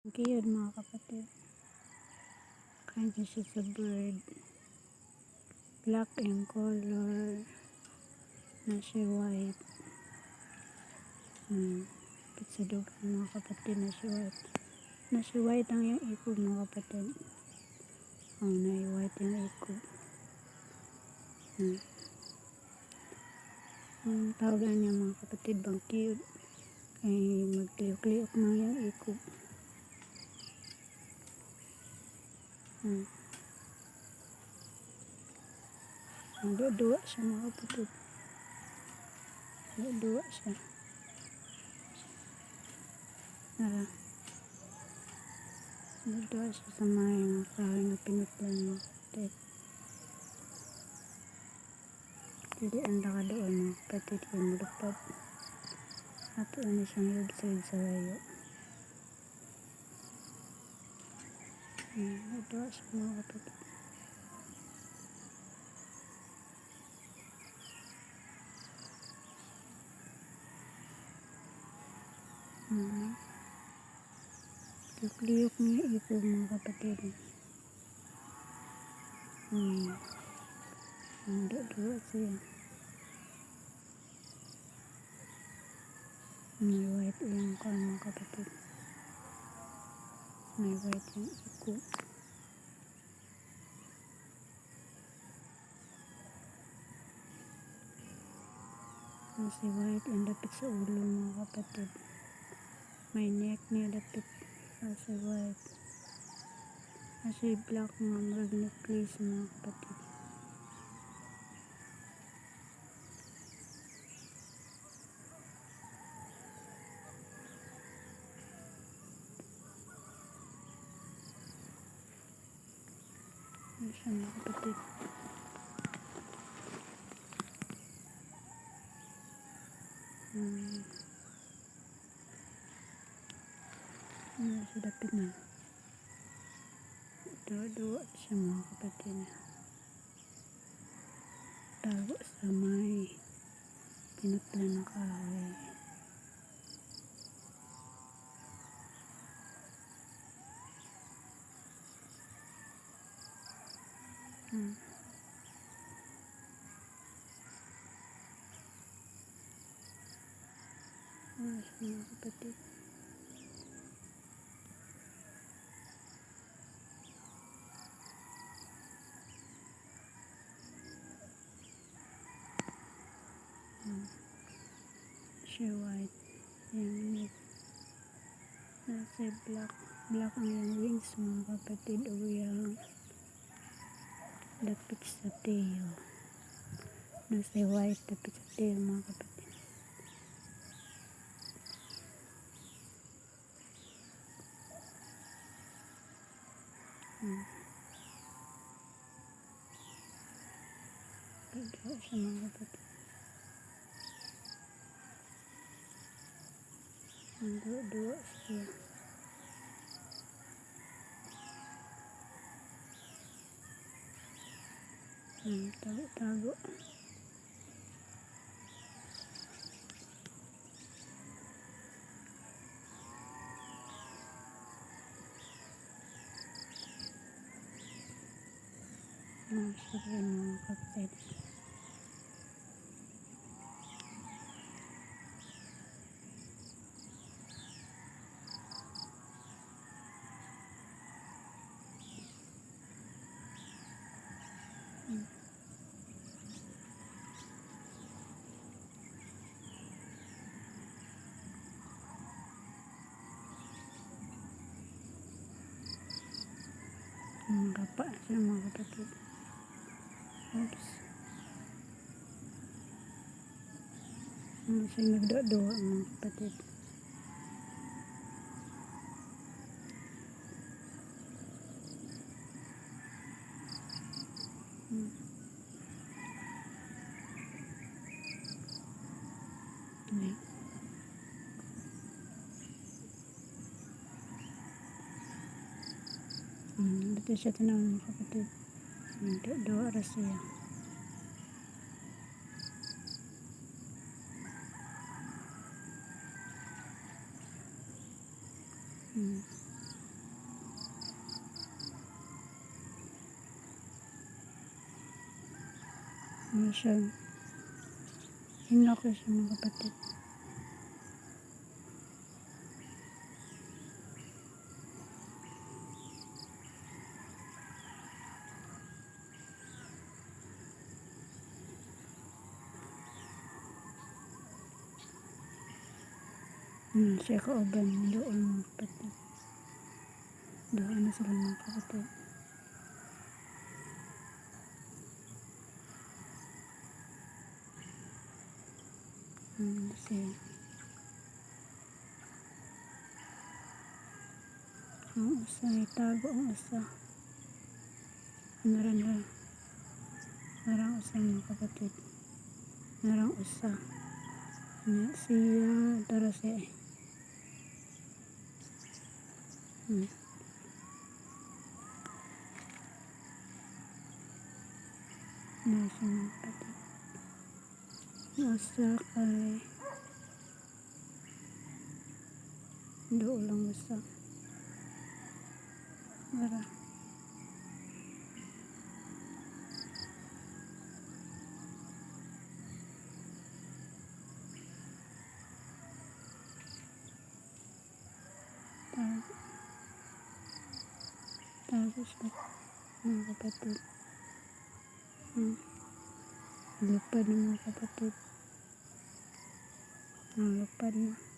Cute mga kapatid. Kain siya sa bird. Black in color. Na siya white. Sa dugan mga kapatid na siya white. Na siya white ang yung ikog mga kapatid. Na yung white yung ikog. Ang tawagan niya mga kapatid bang cute. Ay magkliok-liok na yung ikog. Nagduwa siya mga kapatid. Nagduwa siya. Nagduwa siya sa may kahoy na pinutlan mga kapatid. Dili ang laka doon mga kapatid kay mulupad. Ato na siyang yugsid sa layo. Nagduwa siya mga kapatid. Liyok niya ikog mga kapatid. Nagduwa siya. May white yung mga kapatid. May white yung ikog. Kasi white yung dapit sa ulo mga kapatid. May neck niya dapit kasi white. Kasi black nga marag necklace mga kapatid. Ano siya mga kapatid. Ano siya dapit na. Duwa siya mga kapatid. Tago sa may pinutlan na kahoy. Ano siya mga kapatid. Siya white. Yung neck. Nasa black. Black ang yung wings mga kapatid. O yung dapit sa tail. Nasa white dapit sa tail mga kapatid. Duwa siya mga kapatid. Duwa siya. Tago-tago. Siya mga kapatid. Kapa siya mga kapatid. Oops. Siya nagduwa mga kapatid. Dito siya tanawin mga kapatid. Nagduwa ra siya. na siya. Hinako siya mga kapatid. Siya kauban doon mga kapatid. Doon na sila mga kapatid. Siya. Ang usa itago ang usa. Narang usa mga kapatid. Narang usa. Siya tara siya. Nasa mga kapatid. Usa kay doon lang usa. Tara. Tapos mga kapatid. Lupad na mga kapatid. Lupad na.